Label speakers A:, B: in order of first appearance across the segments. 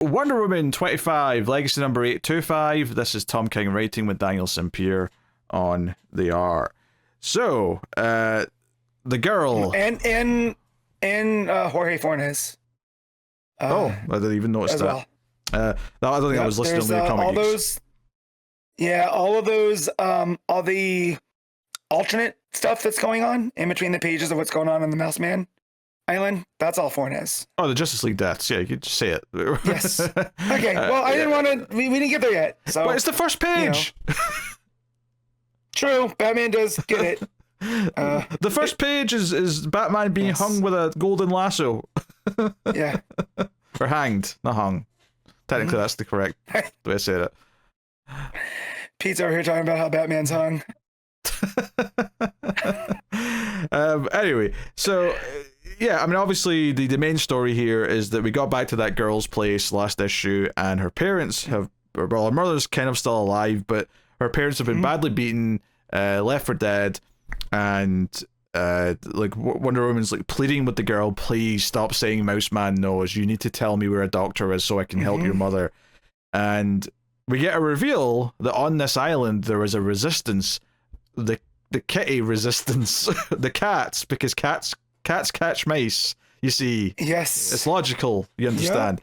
A: Wonder Woman 25, Legacy number 825. This is Tom King writing with Daniel SAMPERE on the art. So, the girl
B: and Jorge Fornes.
A: I didn't even notice that.
B: Well.
A: I don't think I was listening to the comic
B: all
A: geeks.
B: those. Yeah, all of those, all the alternate stuff that's going on in between the pages of what's going on the Mouse Man Island. That's all Fornes.
A: Oh, the Justice League deaths. Yeah, you could just say it.
B: Yes. Okay. Well, I didn't want to. We didn't get there yet. So.
A: But it's the first page.
B: True. Batman does get it.
A: The first page is Batman being hung with a golden lasso.
B: Yeah.
A: Or hanged, not hung. Technically, that's the correct way I say it.
B: Pete's over here talking about how Batman's hung.
A: Anyway, so yeah, I mean, obviously the main story here is that we got back to that girl's place last issue, and her parents her mother's kind of still alive, but her parents have been badly beaten, left for dead, and like Wonder Woman's like pleading with the girl, please stop saying Mouse Man knows, you need to tell me where a doctor is so I can help your mother. And we get a reveal that on this island there is a resistance, the kitty resistance, the cats, because cats catch mice, you see.
B: Yes,
A: it's logical, you understand.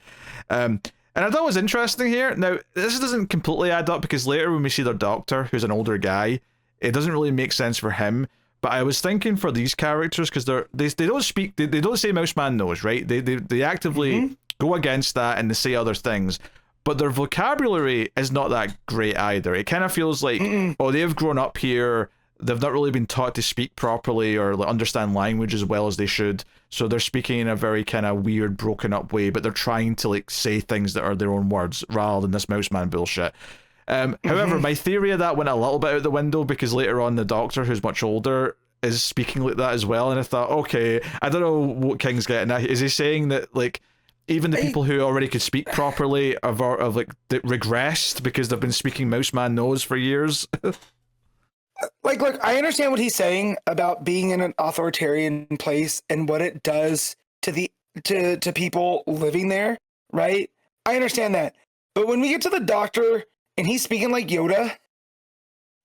A: And I thought it was interesting here. Now this doesn't completely add up, because later when we see their doctor, who's an older guy, it doesn't really make sense for him. But I was thinking for these characters, because they don't speak, they don't say Mouse Man knows, right? They actively go against that, and they say other things. But their vocabulary is not that great either. It kind of feels like, oh, they've grown up here, they've not really been taught to speak properly or like, understand language as well as they should. So they're speaking in a very kind of weird, broken up way, but they're trying to like say things that are their own words rather than this Mouse Man bullshit. However, my theory of that went a little bit out the window, because later on the doctor, who's much older, is speaking like that as well, and I thought, okay, I don't know what King's getting at. Is he saying that like even the people who already could speak properly have like regressed because they've been speaking Mouse Man knows for years?
B: Like, look, I understand what he's saying about being in an authoritarian place and what it does to to people living there, right? I understand that. But when we get to the doctor and he's speaking like Yoda,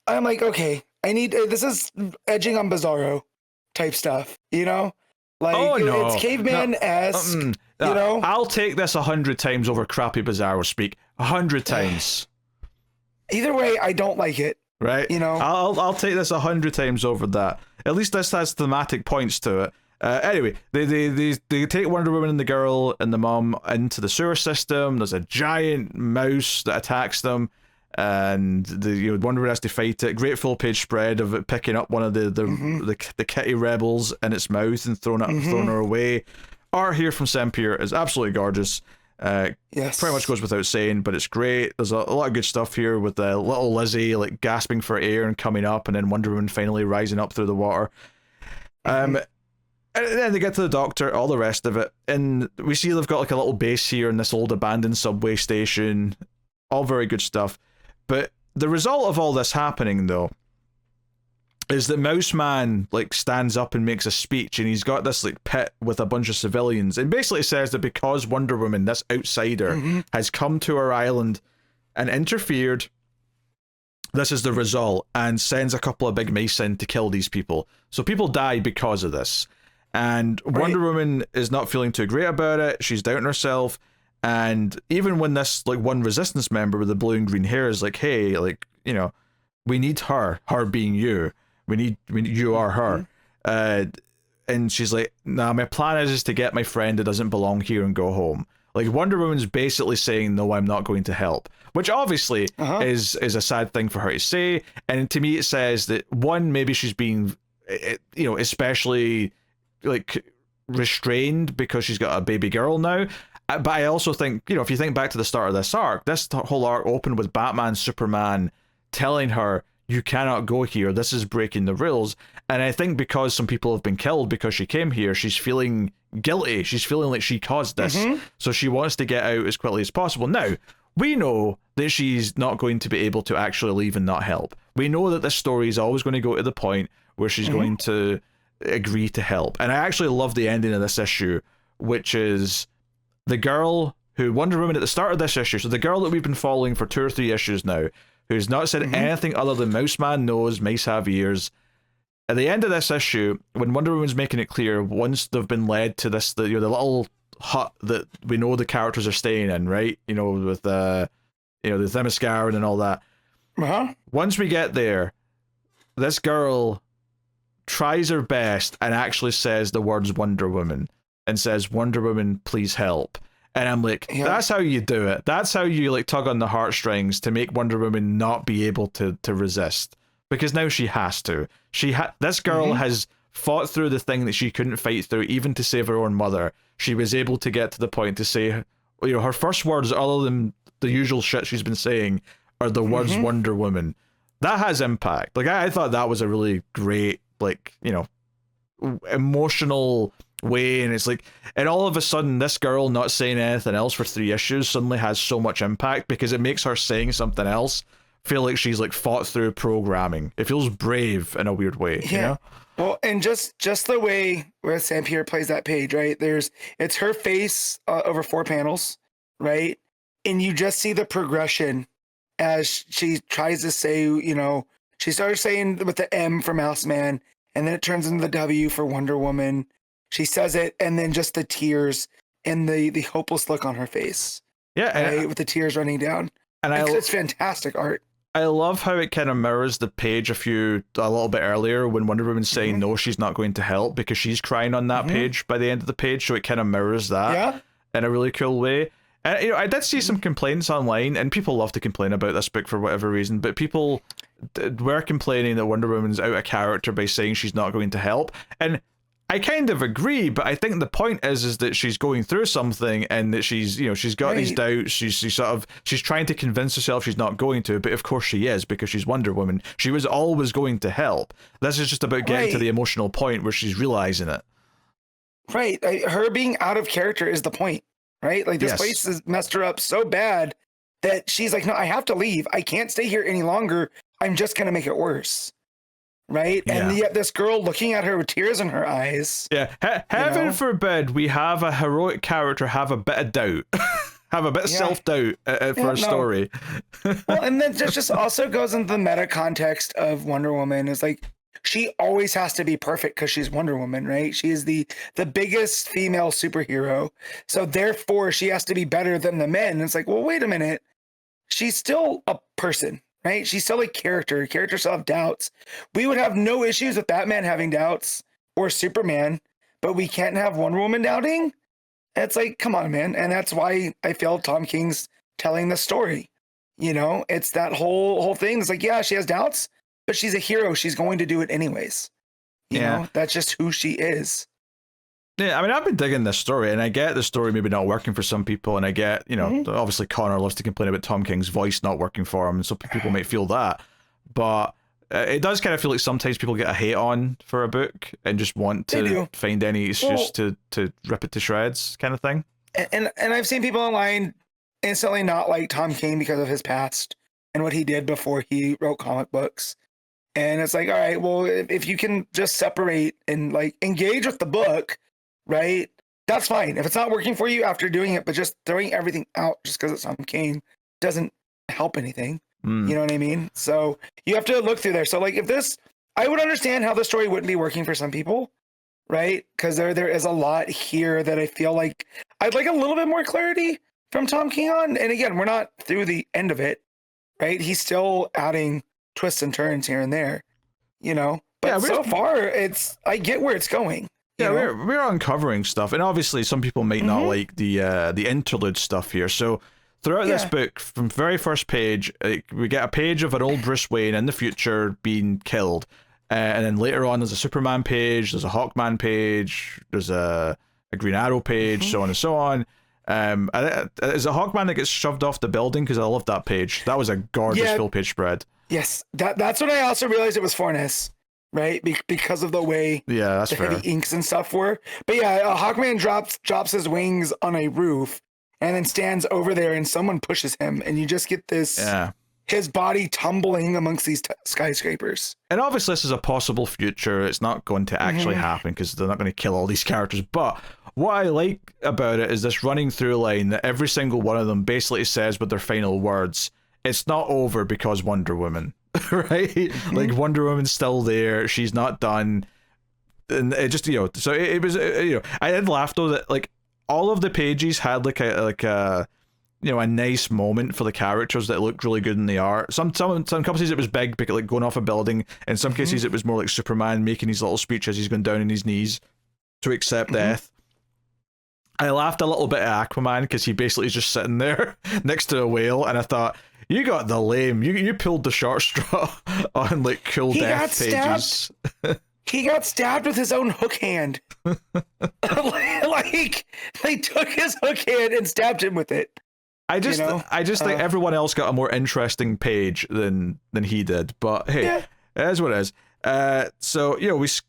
B: I'm like, okay, this is edging on Bizarro type stuff, you know? Like, it's caveman-esque, you know?
A: I'll take this 100 times over crappy Bizarro speak. 100 times.
B: Either way, I don't like it.
A: Right?
B: You know?
A: I'll take this 100 times over that. At least this has thematic points to it. Anyway, they take Wonder Woman and the girl and the mom into the sewer system. There's a giant mouse that attacks them, and Wonder Woman has to fight it. Great full page spread of it picking up one of the kitty rebels in its mouth and throwing her away. Art here from SAMPERE is absolutely gorgeous.
B: Yes,
A: pretty much goes without saying, but it's great. There's a lot of good stuff here with little Lizzie like gasping for air and coming up, and then Wonder Woman finally rising up through the water. And then they get to the doctor, all the rest of it, and we see they've got like a little base here in this old abandoned subway station. All very good stuff. But the result of all this happening, though, is that Mouse Man like stands up and makes a speech, and he's got this like pit with a bunch of civilians, and basically says that because Wonder Woman, this outsider, has come to our island and interfered, this is the result, and sends a couple of big mice in to kill these people. So people die because of this. And Wonder Woman is not feeling too great about it. She's doubting herself. And even when this like one resistance member with the blue and green hair is like, hey, like, you know, we need her being you. You are her. And she's like, nah, my plan is to get my friend that doesn't belong here and go home. Like, Wonder Woman's basically saying, no, I'm not going to help. Which obviously is a sad thing for her to say. And to me, it says that, one, maybe she's being, you know, especially like restrained because she's got a baby girl now. But I also think, you know, if you think back to the start of this whole arc opened with Batman, Superman telling her, you cannot go here, this is breaking the rules. And I think because some people have been killed because she came here, she's feeling guilty. She's feeling like she caused this. So she wants to get out as quickly as possible. Now, we know that she's not going to be able to actually leave and not help. We know that this story is always going to go to the point where she's going to agree to help. And I actually love the ending of this issue, which is the girl who Wonder Woman at the start of this issue, so the girl that we've been following for 2 or 3 issues now, who's not said anything other than mouse man knows, mice have ears. At the end of this issue, when Wonder Woman's making it clear, once they've been led to this, the little hut that we know the characters are staying in, right? With the Themyscira and all that. Once we get there, this girl tries her best and actually says the words Wonder Woman and says, Wonder Woman, please help. And I'm like, that's how you do it. That's how you like tug on the heartstrings to make Wonder Woman not be able to resist. Because now she has to. This girl has fought through the thing that she couldn't fight through, even to save her own mother. She was able to get to the point to say, her first words, other than the usual shit she's been saying, are the words Wonder Woman. That has impact. Like, I thought that was a really great, like, emotional way. And it's like, and all of a sudden, this girl not saying anything else for 3 issues suddenly has so much impact because it makes her saying something else feel like she's like fought through programming. It feels brave in a weird way.
B: Well, and just the way where SAMPERE plays that page, right? It's her face over 4 panels, right? And you just see the progression as she tries to say, she starts saying with the M for Mouse Man, and then it turns into the W for Wonder Woman. She says it, and then just the tears and the hopeless look on her face.
A: Yeah,
B: right? With the tears running down. And it's fantastic art.
A: I love how it kind of mirrors the page a little bit earlier when Wonder Woman's saying no, she's not going to help because she's crying on that page by the end of the page, so it kind of mirrors that in a really cool way. And I did see some complaints online, and people love to complain about this book for whatever reason, but people were complaining that Wonder Woman's out of character by saying she's not going to help. And I kind of agree, but I think the point is that she's going through something and that she's got these doubts. She's trying to convince herself she's not going to, but of course she is because she's Wonder Woman. She was always going to help. This is just about getting to the emotional point where she's realizing it.
B: Right. Her being out of character is the point, right? Like this place has messed her up so bad that she's like, no, I have to leave. I can't stay here any longer. I'm just going to make it worse. Right. And yet this girl looking at her with tears in her eyes.
A: Yeah. Heaven forbid we have a heroic character have a bit of doubt, have a bit of self-doubt for a story.
B: Well, and then just also goes into the meta context of Wonder Woman is like, she always has to be perfect because she's Wonder Woman, right? She is the biggest female superhero. So therefore she has to be better than the men. And it's like, well, wait a minute. She's still a person. Right? She's still a character. Characters still have doubts. We would have no issues with Batman having doubts or Superman, but we can't have Wonder Woman doubting? It's like, come on, man. And that's why I feel Tom King's telling the story. It's that whole thing. It's like, yeah, she has doubts, but she's a hero. She's going to do it anyways. You know, that's just who she is.
A: Yeah, I mean, I've been digging this story, and I get the story maybe not working for some people, and I get, obviously Connor loves to complain about Tom King's voice not working for him, and some people might feel that, but it does kind of feel like sometimes people get a hate on for a book and just want to find any excuse to rip it to shreds kind of thing.
B: And I've seen people online instantly not like Tom King because of his past and what he did before he wrote comic books. And it's like, all right, well, if you can just separate and like engage with the book, right? That's fine. If it's not working for you after doing it, but just throwing everything out just because it's Tom King doesn't help anything. You know what I mean? So you have to look through there. So like if this, I would understand how the story wouldn't be working for some people, right? Because there is a lot here that I feel like I'd like a little bit more clarity from Tom King on. And again, we're not through the end of it, right? He's still adding twists and turns here and there, But so far, I get where it's going.
A: Yeah, we're uncovering stuff, and obviously some people might not like the interlude stuff here. So throughout this book, from very first page, we get a page of an old Bruce Wayne in the future being killed, and then later on there's a Superman page, there's a Hawkman page, there's a Green Arrow page, so on and so on. Is it Hawkman that gets shoved off the building? Because I love that page. That was a gorgeous full page spread.
B: Yes, that's when I also realized it was Fornes. Right, because of the way
A: that's
B: the
A: fair.
B: heavy inks and stuff were. But Hawkman drops his wings on a roof and then stands over there, and someone pushes him, and you just get this his body tumbling amongst these skyscrapers.
A: And obviously this is a possible future. It's not going to actually happen because they're not going to kill all these characters. But what I like about it is this running through line that every single one of them basically says with their final words, it's not over because Wonder Woman, right? Like Wonder Woman's still there. She's not done. And it just, so it was, I did laugh though that like all of the pages had like a a nice moment for the characters that looked really good in the art. Some cases it was big, like going off a building. In some cases it was more like Superman making his little speech as he's going down on his knees to accept death. I laughed a little bit at Aquaman because he basically is just sitting there next to a whale, and I thought, you got the lame. You pulled the short straw on like cool death pages.
B: He got stabbed with his own hook hand. Like they took his hook hand and stabbed him with it.
A: I just think everyone else got a more interesting page than he did. But hey, it is what it is. So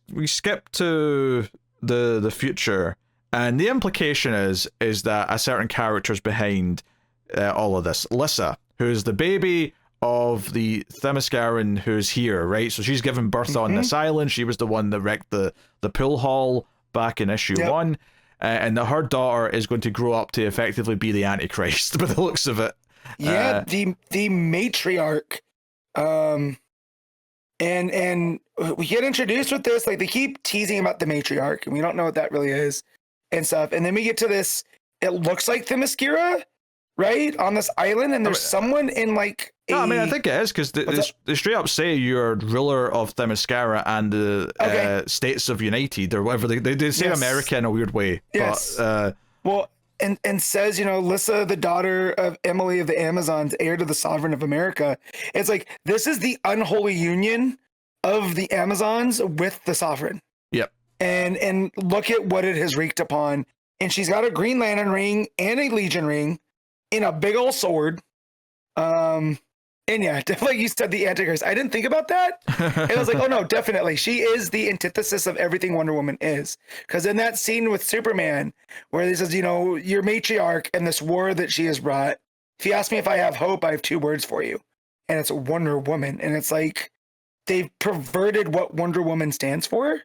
A: we skip to the future, and the implication is that a certain character's behind all of this. Lyssa, who is the baby of the Themysciran who's here, right? So she's given birth on this island. She was the one that wrecked the pool hall back in issue 1. And that her daughter is going to grow up to effectively be the Antichrist by the looks of it.
B: Yeah, the matriarch. And we get introduced with this, like they keep teasing about the matriarch, and we don't know what that really is and stuff. And then we get to this, it looks like Themyscira, right? On this island, and there's someone in like
A: no, I mean, I think it is, because they straight up say you're ruler of Themyscira and the States of United, or whatever. They say America in a weird way.
B: Yes.
A: But,
B: well, and says, Lyssa, the daughter of Emily of the Amazons, heir to the sovereign of America. It's like, this is the unholy union of the Amazons with the sovereign.
A: Yep.
B: And look at what it has wreaked upon. And she's got a Green Lantern ring and a Legion ring in a big old sword. And yeah, definitely you said the Antichrist. I didn't think about that. And I was like, oh no, definitely. She is the antithesis of everything Wonder Woman is. Because in that scene with Superman, where he says, your matriarch and this war that she has brought, if you ask me if I have hope, I have 2 words for you. And it's Wonder Woman. And it's like, they've perverted what Wonder Woman stands for.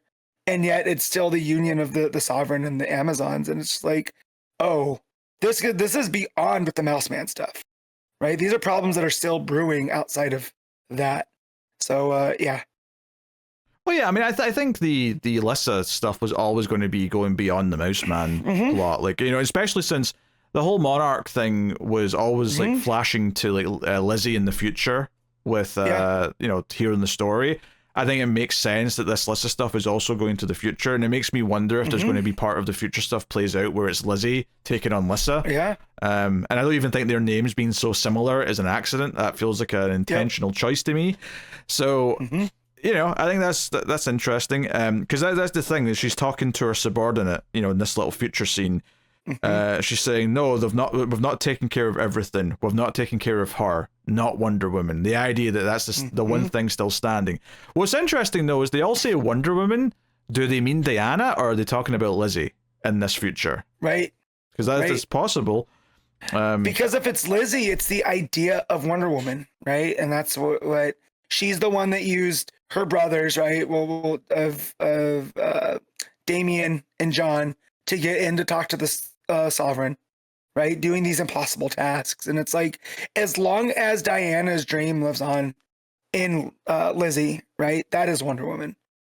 B: And yet it's still the union of the sovereign and the Amazons. And it's just like, oh, this is beyond with the Mouse Man stuff. Right, these are problems that are still brewing outside of that. So yeah.
A: Well, yeah, I mean, I think the Lyssa stuff was always going to be going beyond the Mouse Man plot, like especially since the whole Monarch thing was always like flashing to like Lizzie in the future with hearing the story. I think it makes sense that this Lyssa stuff is also going to the future, and it makes me wonder if there's going to be part of the future stuff plays out where it's Lizzie taking on Lyssa.
B: Yeah.
A: And I don't even think their names being so similar is an accident. That feels like an intentional choice to me. So, I think that's interesting. Because that's the thing, that she's talking to her subordinate, in this little future scene. She's saying, no, we've not taken care of everything. We've not taken care of her, not Wonder Woman. The idea that that's the one thing still standing. What's interesting, though, is they all say Wonder Woman. Do they mean Diana, or are they talking about Lizzie in this future?
B: Right.
A: Because that's possible.
B: Because if it's Lizzie, it's the idea of Wonder Woman, right? And that's what she's the one that used her brothers, right? Well, of Damien and John to get in to talk to the sovereign, right? Doing these impossible tasks. And it's like, as long as Diana's dream lives on in Lizzie, right? That is Wonder Woman.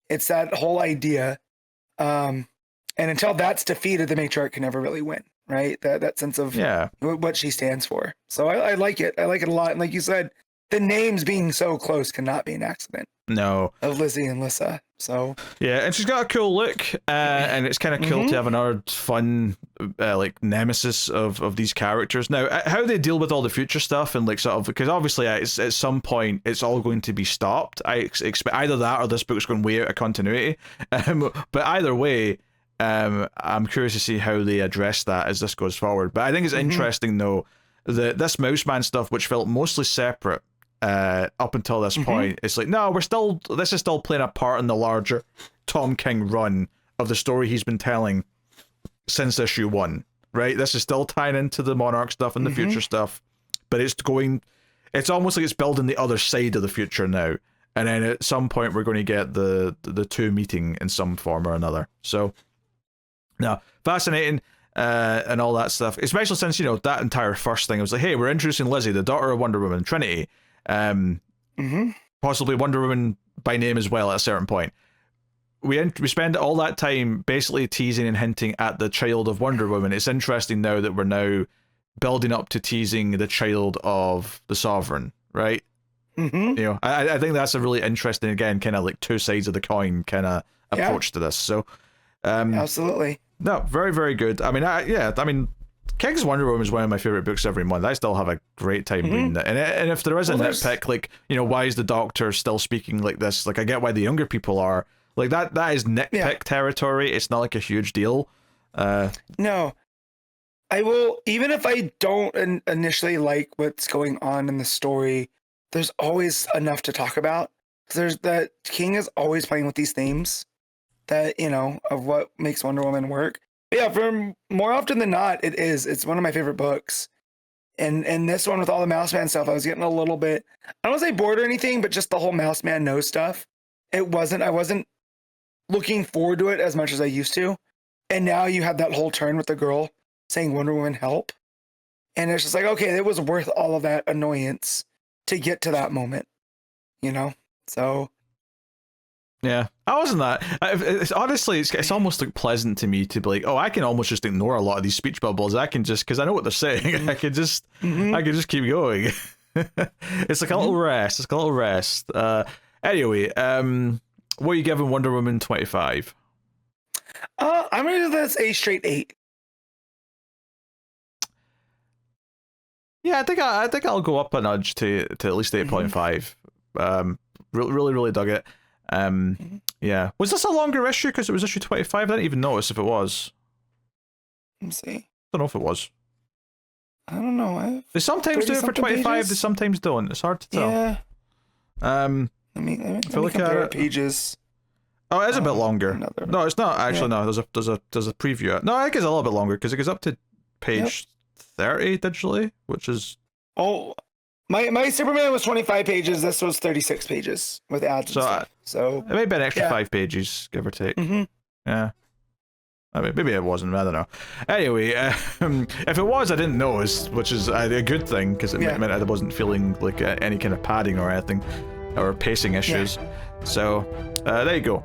B: It's that whole idea. And until that's defeated, the matriarch can never really win, right? That sense of what she stands for. So I like it. I like it a lot. And like you said, the names being so close cannot be an accident.
A: No.
B: Of Lizzie and Lyssa. So
A: yeah, and she's got a cool look, and it's kind of cool to have another fun like nemesis of these characters. Now, how they deal with all the future stuff and like sort of, because obviously at some point it's all going to be stopped. I expect either that or this book's going way out of continuity. But either way, I'm curious to see how they address that as this goes forward. But I think it's interesting though that this Mouse Man stuff, which felt mostly separate up until this point, it's like, no, this is still playing a part in the larger Tom King run of the story he's been telling since issue 1, right? This is still tying into the Monarch stuff and the future stuff, but it's it's almost like it's building the other side of the future now. And then at some point we're going to get the two meeting in some form or another. So, no, fascinating and all that stuff. Especially since, you know, that entire first thing, it was like, hey, we're introducing Lizzie, the daughter of Wonder Woman, Trinity. Possibly Wonder Woman by name as well at a certain point. We spend all that time basically teasing and hinting at the child of Wonder Woman. It's interesting now that we're now building up to teasing the child of the Sovereign, right? You know, I think that's a really interesting, again, kind of like two sides of the coin kind of approach to this. So,
B: absolutely.
A: No, very, very good. I mean, King's Wonder Woman is one of my favorite books every month. I still have a great time reading it. And if there is a nitpick, like, you know, why is the Doctor still speaking like this? Like, I get why the younger people are. Like, that is nitpick territory. It's not like a huge deal.
B: No. I will, even if I don't initially like what's going on in the story, there's always enough to talk about. There's that King is always playing with these themes that, you know, of what makes Wonder Woman work. But yeah, for more often than not, it's one of my favorite books. And this one with all the Mouse Man stuff, I was getting a little bit, I don't want to say bored or anything, but just the whole Mouse Man knows stuff. I wasn't looking forward to it as much as I used to. And now you have that whole turn with the girl saying Wonder Woman help. And it's just like, okay, it was worth all of that annoyance to get to that moment, you know? So
A: yeah, I wasn't that. Honestly, it's almost like pleasant to me to be like, oh, I can almost just ignore a lot of these speech bubbles. I can just, because I know what they're saying, I can just keep going. It's like a little rest. It's like a little rest. Anyway, what are you giving Wonder Woman 25?
B: I'm gonna give this a straight 8.
A: Yeah, I think I'll go up a nudge to at least 8.5. Really dug it. Yeah. Was this a longer issue because it was issue 25? I didn't even notice if it was.
B: Let me see.
A: I don't know if it was.
B: I don't know.
A: They sometimes do it for 25, pages? They sometimes don't. It's hard to tell.
B: Yeah.
A: Let me
B: compare pages.
A: Oh, it is a bit longer. No, it's not actually. No, there's a preview. No, I think it's a little bit longer because it goes up to page 30 digitally, which is.
B: Oh, my Superman was 25 pages. This was 36 pages with ads. And stuff. So
A: it may be an extra 5 pages, give or take. Yeah. I mean, maybe it wasn't. I don't know. Anyway, if it was, I didn't notice, which is a good thing because it meant I wasn't feeling like any kind of padding or anything, or pacing issues. So there you go.